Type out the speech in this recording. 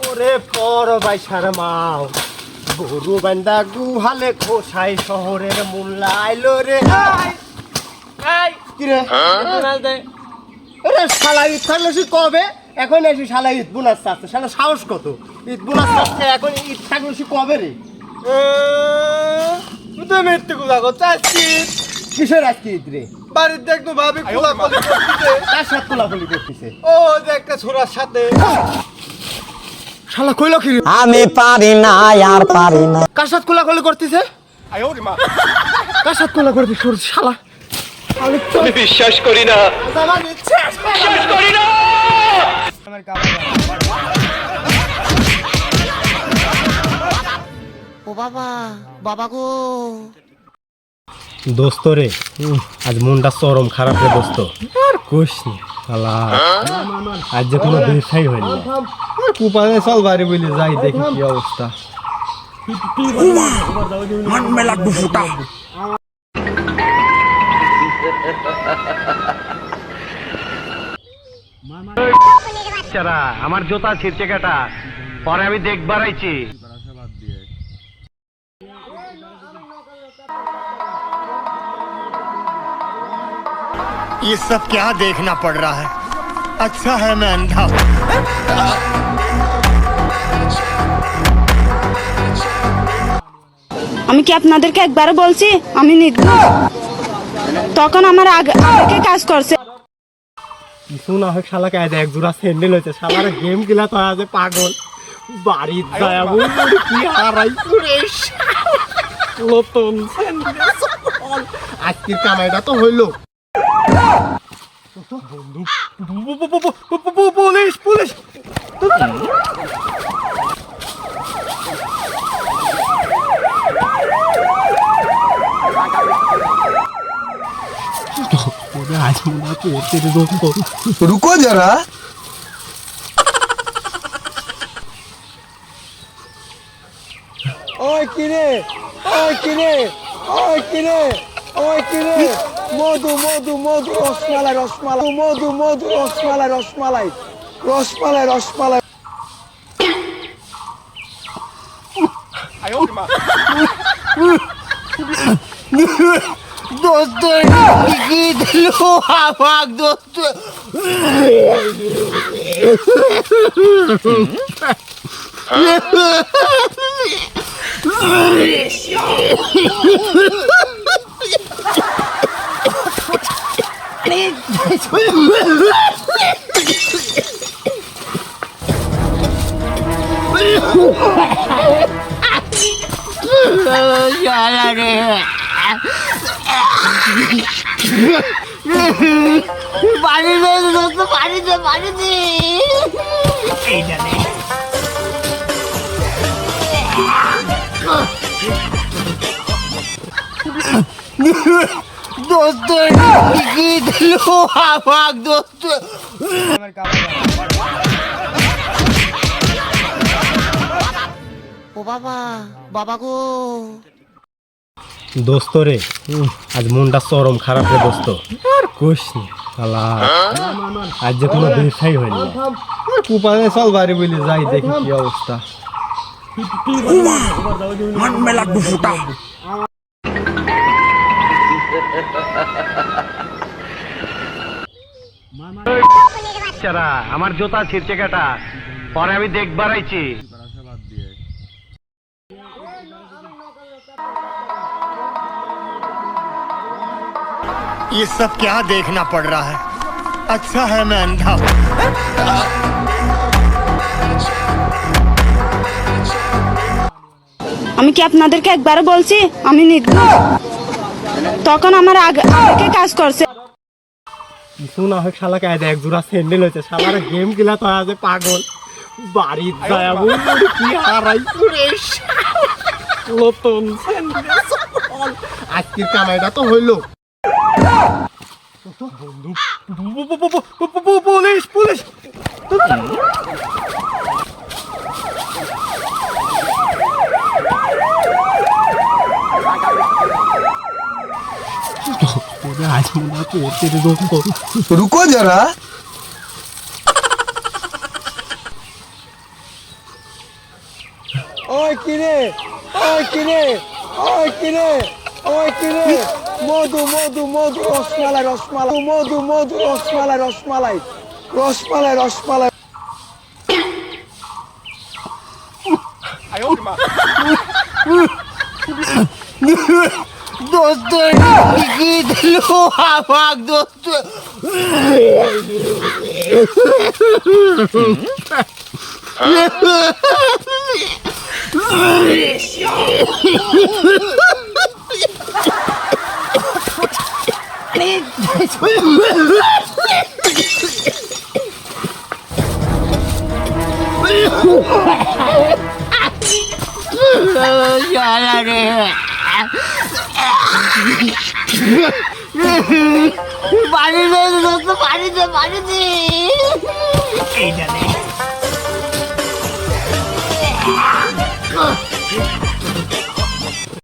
ওরে বড় ভাই মাও গরু বান্দা গুহালে খোসাই শহরের মোল্লা আইলো রে। কি রে শালা ঈদ থাকলে সে কবে এখন এসে শালা ঈদ বোনাস চাচ্ছে, শালা সাহস কত ঈদ বোনাস চাচ্ছে এখন ঈদ থাকলে সে কবে রে? তুই মিথ্যে কথা করছিস। আজকে কিসের আজকে ঈদ রে? বাড়ির দেখতো ভাবি কোলাকুলি করতেছে। তার সাথে কোলাকুলি করতেছে ও যে একটা ছোড়ার সাথে। শালা কইলো কি রে? আমি পারি না আর পারি না। কার সাথে কোলাকুলি করতেছে? কার সাথে কোলাকুলি করতেছে শালা? আমি বিশ্বাস করি না, বিশ্বাস করি না। ও বাবা, বাবা গো। দোস্ত রে আজ মনটা চরম খারাপ রে দোস্ত। আর কোশ নি শালা আজ যে কোনো বেসাই হইল না। কুপানে চল বাড়ি বলে যাই দেখি কি অবস্থা। মান মে লাগবো ফুটা। আমার জোতা ছিঁড়ছে কাটা পরে আমি দেখবার আইছি। ये सब क्या देखना पड़ रहा है? अच्छा है मैं अंधा हूं। আমি কি আপনাদেরকে একবারও বলছি আমি নির্দোষ? তখন আমার আগে কাজ করছে। কিছু না হোক শালা কায়দা এক জোড়া স্যান্ডেল হয়েছে শালার গেম খেলা তো আজ পাগল বাড়ি যায় কি হারাই নতুন আজকের কামাইটা তো হইলো। পুলিশ পুলিশ रुको जरा। ওই কিরে, ওই কিরে, ওই কিরে, ওই কিরে। মধু মধু মধু রসমালাই রসমালাই, মধু মধু রসমালাই রসমালাই, রসমালাই রসমালাই। দোস্ত কি দিল আমাক দোস্ত পানি দে দোস্ত পানি দে পানি দে এইটা নে দোস্ত কি দিল আমাক দোস্ত। ও বাবা, বাবা গো। দোস্ত রে আজ মনটা চরম খারাপ রে দোস্ত। আর কোশ নি শালা আজ যে কোনো বেসাই হইল না। কুপানে চল বাড়ি বলে যাই দেখি কি অবস্থা। মান মে লাগবো ফুটা। আমার জোতা ছিঁড়ছে কাটা পরে আমি দেখবার আইছি। ये सब क्या देखना पड़ रहा है? अच्छा है मैं अंधा हूं। আমি কি আপনাদেরকে একবারও বলছি আমি নির্দোষ? তখন আমার আগে কাজ করছে। কিছু না হোক শালা কায়দা এক জোড়া স্যান্ডেল হয়েছে শালার গেম খেলা তো আজ পাগল বাড়ি যায় কি হারাই নতুন আজকের কামাইটা তো হইলো। পুলিশ পুলিশ रुको जरा। ওই কিরে ওই কিরে ওই কিরে ওই কিরে মধু মধু মধু রসমালাই রসমালাই মধু মধু রসমালাই রসমালাই রসমালাই রসমালাই দোস্ত কি দিল আমাক দোস্ত পানি দে দোস্ত পানি দে পানি দে এইটা নে